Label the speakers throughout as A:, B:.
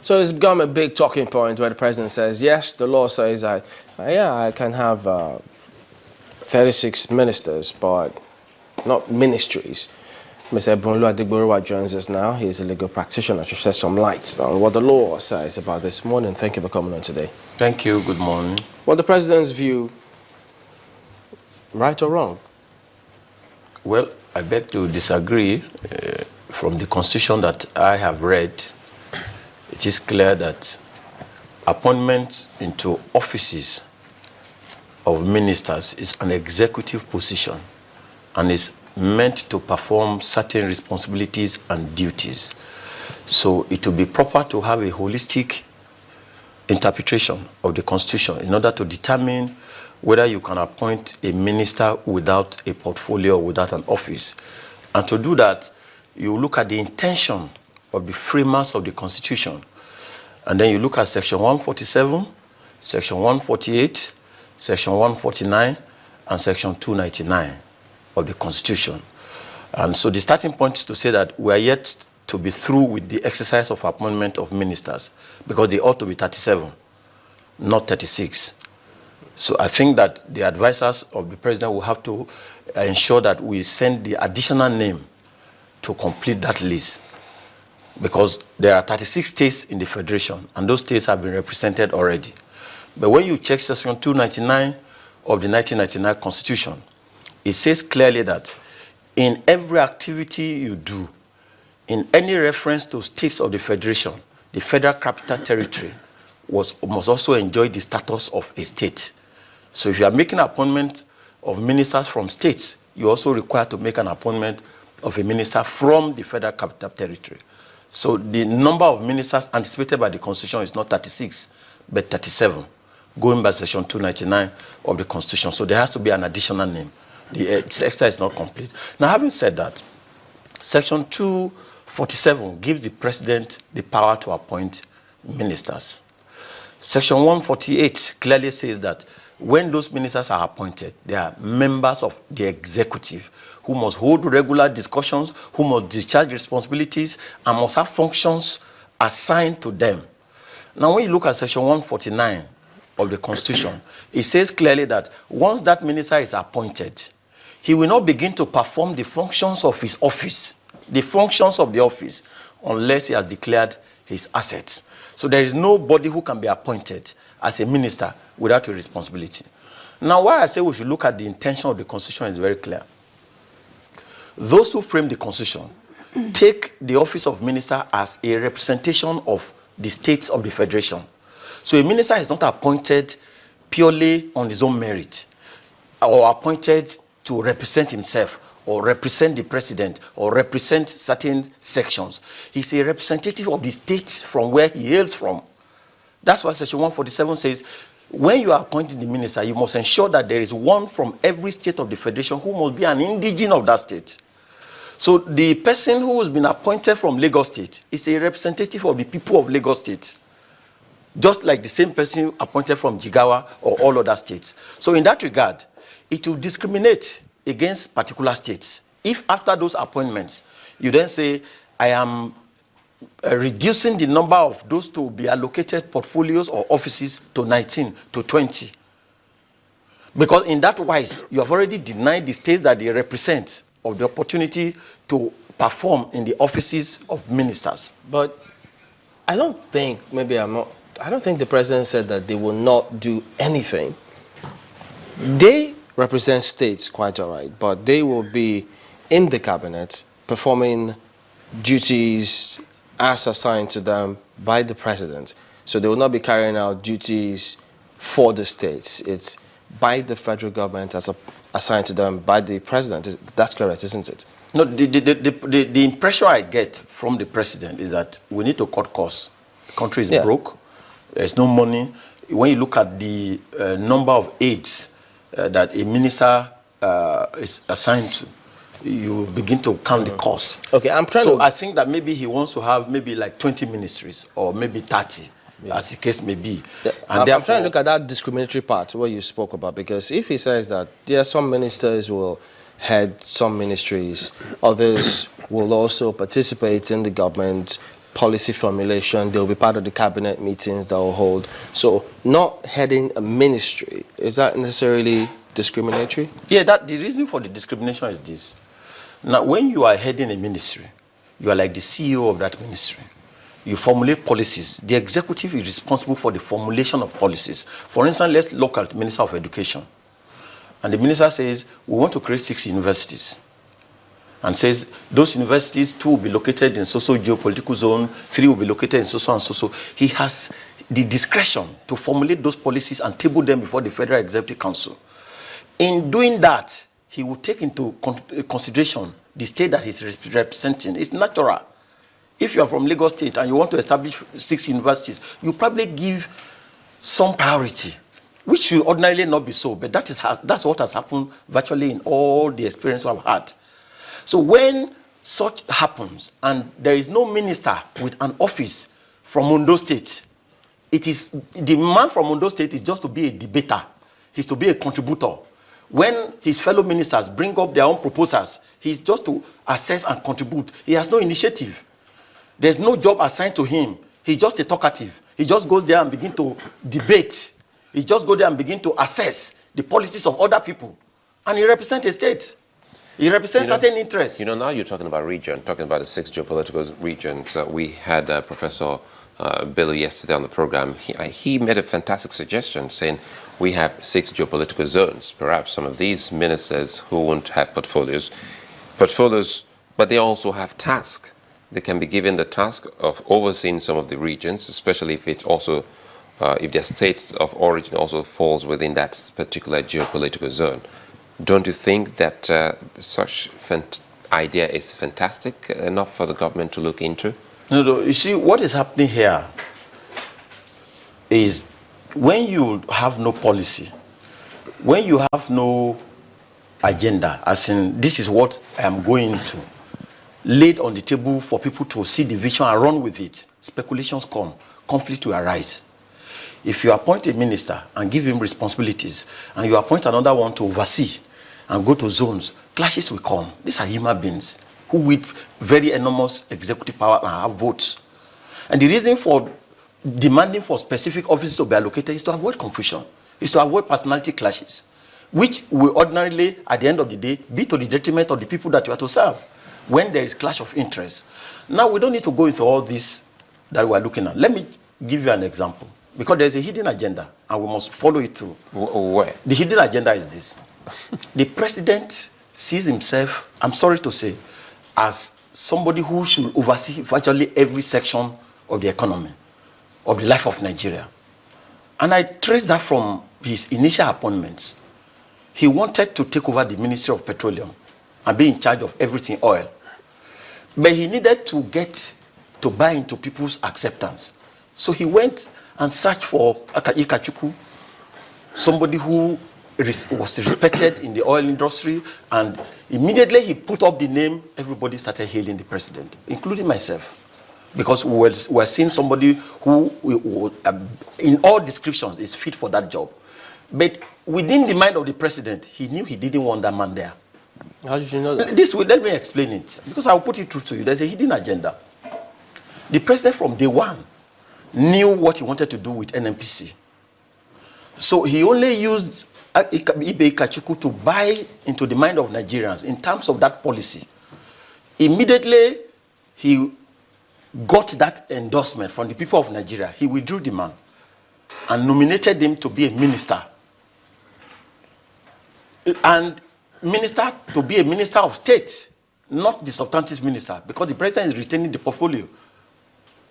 A: So it's become a big talking point where the president says, yes, the law says that, yeah, I can have 36 ministers, but not ministries. Mr. Olu-Adegboruwa joins us now. He's a legal practitioner to shed some light on what the law says about this morning. Thank you for coming on today.
B: Thank you. Good morning.
A: Well, the president's view, right or wrong?
B: Well, I beg to disagree. From the constitution that I have read, it is clear that appointment into offices of ministers is an executive position and is meant to perform certain responsibilities and duties. So it will be proper to have a holistic interpretation of the constitution in order to determine whether you can appoint a minister without a portfolio or without an office. And to do that, you look at the intention of the framers of the constitution. And then you look at section 147, section 148, section 149, and section 299 of the constitution. And so the starting point is to say that we are yet to be through with the exercise of appointment of ministers, because they ought to be 37, not 36. So I think that the advisors of the president will have to ensure that we send the additional name to complete that list, because there are 36 states in the federation, and those states have been represented already. But when you check section 299 of the 1999 Constitution, it says clearly that in every activity you do, in any reference to states of the federation, the Federal Capital Territory must also enjoy the status of a state. So if you are making an appointment of ministers from states, you also require to make an appointment of a minister from the Federal Capital Territory. So the number of ministers anticipated by the Constitution is not 36, but 37, going by section 299 of the Constitution. So there has to be an additional name. The exercise is not complete. Now, having said that, section 247 gives the president the power to appoint ministers. Section 148 clearly says that when those ministers are appointed, they are members of the executive who must hold regular discussions, who must discharge responsibilities, and must have functions assigned to them. Now, when you look at section 149 of the Constitution, it says clearly that once that minister is appointed, he will not begin to perform the functions of his office, the functions of the office, unless he has declared his assets. So there is nobody who can be appointed as a minister without a responsibility. Now, why I say we should look at the intention of the Constitution is very clear. Those who frame the Constitution take the office of minister as a representation of the states of the federation. So a minister is not appointed purely on his own merit, or appointed to represent himself, or represent the president, or represent certain sections. He's a representative of the states from where he hails from. That's why section 147 says, when you are appointing the minister, you must ensure that there is one from every state of the federation who must be an indigene of that state. So the person who has been appointed from Lagos State is a representative of the people of Lagos State, just like the same person appointed from Jigawa or all other states. So in that regard, it will discriminate against particular states. If after those appointments, you then say, I am reducing the number of those to be allocated portfolios or offices to 19, to 20. Because in that wise, you have already denied the states that they represent of the opportunity to perform in the offices of ministers.
A: But I don't think, I don't think the president said that they will not do anything. They represent states quite all right, but they will be in the cabinet performing duties as assigned to them by the president. So they will not be carrying out duties for the states. It's by the federal government as assigned to them by the president. That's correct, isn't it?
B: No, the impression I get from the president is that we need to cut costs. The country is broke. There's no money. When you look at the number of aides that a minister is assigned to, you begin to count the cost.
A: Okay,
B: I think that maybe he wants to have maybe like 20 ministries or maybe 30, as the case may be.
A: Yeah.
B: And
A: I'm trying to look at that discriminatory part what you spoke about, because if he says that some ministers will head some ministries, others will also participate in the government policy formulation. They'll be part of the cabinet meetings that will hold. So not heading a ministry, is that necessarily discriminatory?
B: Yeah, the reason for the discrimination is this. Now, when you are heading a ministry, you are like the CEO of that ministry. You formulate policies. The executive is responsible for the formulation of policies. For instance, let's look at the Minister of Education. And the minister says, we want to create 6 universities. And says, those universities, 2 will be located in so-so geopolitical zone, 3 will be located in so-so and so-so. He has the discretion to formulate those policies and table them before the Federal Executive Council. In doing that, he will take into consideration the state that he's representing. It's natural. If you are from Lagos State and you want to establish 6 universities, you probably give some priority, which should ordinarily not be so, but that's what has happened virtually in all the experience I've had. So when such happens and there is no minister with an office from Ondo State, the man from Ondo State is just to be a debater. He's to be a contributor. When his fellow ministers bring up their own proposals, he's just to assess and contribute. He has no initiative. There's no job assigned to him. He's just a talkative. He just goes there and begin to debate. He just goes there and begin to assess the policies of other people. And he represents a state. He represents certain interests.
C: Now you're talking about region, talking about the 6 geopolitical regions. We had Professor Bello yesterday on the program. He made a fantastic suggestion saying we have 6 geopolitical zones. Perhaps some of these ministers who won't have portfolios, but they also have tasks. They can be given the task of overseeing some of the regions, especially if it also, if their state of origin also falls within that particular geopolitical zone. Don't you think that such idea is fantastic enough for the government to look into?
B: No, you see, what is happening here is when you have no policy, when you have no agenda, as in this is what I am going to, laid on the table for people to see the vision and run with it, speculations come, conflict will arise. If you appoint a minister and give him responsibilities, and you appoint another one to oversee and go to zones, clashes will come. These are human beings who with very enormous executive power and have votes. And the reason for demanding for specific offices to be allocated is to avoid confusion, is to avoid personality clashes, which will ordinarily, at the end of the day, be to the detriment of the people that you are to serve when there is clash of interest. Now, we don't need to go into all this that we are looking at. Let me give you an example, because there's a hidden agenda, and we must follow it through.
C: Where?
B: The hidden agenda is this. The president sees himself, I'm sorry to say, as somebody who should oversee virtually every section of the economy, of the life of Nigeria. And I trace that from his initial appointments. He wanted to take over the Ministry of Petroleum and be in charge of everything oil. But he needed to get to buy into people's acceptance. So he went and searched for Ikachukwu, somebody who was respected in the oil industry, and immediately he put up the name, everybody started hailing the president, including myself, because we were seeing somebody who, in all descriptions, is fit for that job. But within the mind of the president, he knew he didn't want that man there.
A: How did you know that?
B: Let me explain it, because I'll put it through to you. There's a hidden agenda. The president from day one knew what he wanted to do with NNPC. So he only used Ibe Ikachukwu to buy into the mind of Nigerians in terms of that policy. Immediately, he got that endorsement from the people of Nigeria. He withdrew the man and nominated him to be a minister. And to be a minister of state, not the substantive minister, because the president is retaining the portfolio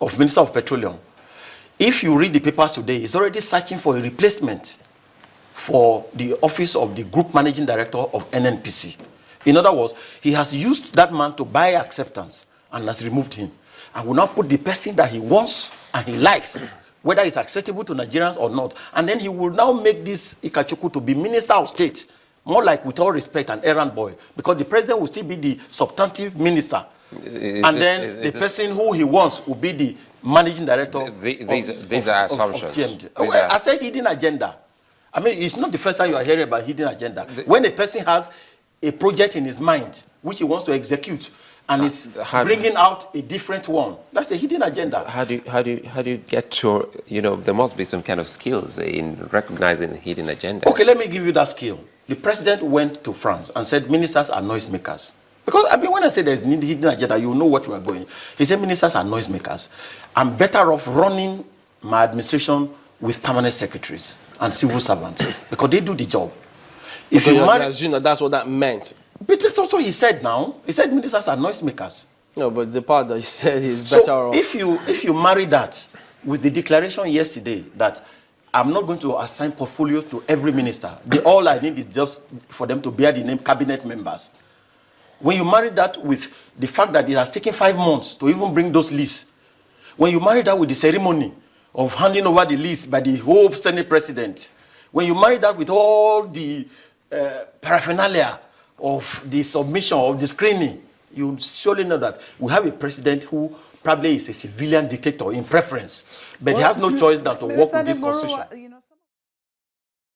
B: of Minister of Petroleum. If you read the papers today, he's already searching for a replacement for the office of the Group Managing Director of NNPC. In other words, he has used that man to buy acceptance and has removed him, and will now put the person that he wants and he likes, whether it's acceptable to Nigerians or not. And then he will now make this Ikachukwu to be Minister of State, more like, with all respect, an errand boy, because the president will still be the substantive minister. The person who he wants will be the managing director.
C: These are assumptions.
B: I said hidden agenda. I mean, it's not the first time you are hearing about hidden agenda. When a person has a project in his mind which he wants to execute, and is bringing out a different one. That's a hidden agenda.
C: How do you get to, there must be some kind of skills in recognizing the hidden agenda.
B: Okay, let me give you that skill. The president went to France and said ministers are noisemakers. Because when I say there's hidden agenda, you know what we are going. He said ministers are noisemakers. I'm better off running my administration with permanent secretaries and civil servants because they do the job. If you
A: assume that's what that meant.
B: But that's also he said now. He said ministers are noisemakers.
A: No, but the part that he said is better
B: so
A: off.
B: If you marry that with the declaration yesterday that I'm not going to assign portfolio to every minister. All I need is just for them to bear the name cabinet members. When you marry that with the fact that it has taken 5 months to even bring those lists, when you marry that with the ceremony of handing over the list by the whole Senate president, when you marry that with all the paraphernalia of the submission, of the screening, you surely know that we have a president who probably is a civilian dictator in preference, but he has no choice than to work with this constitution.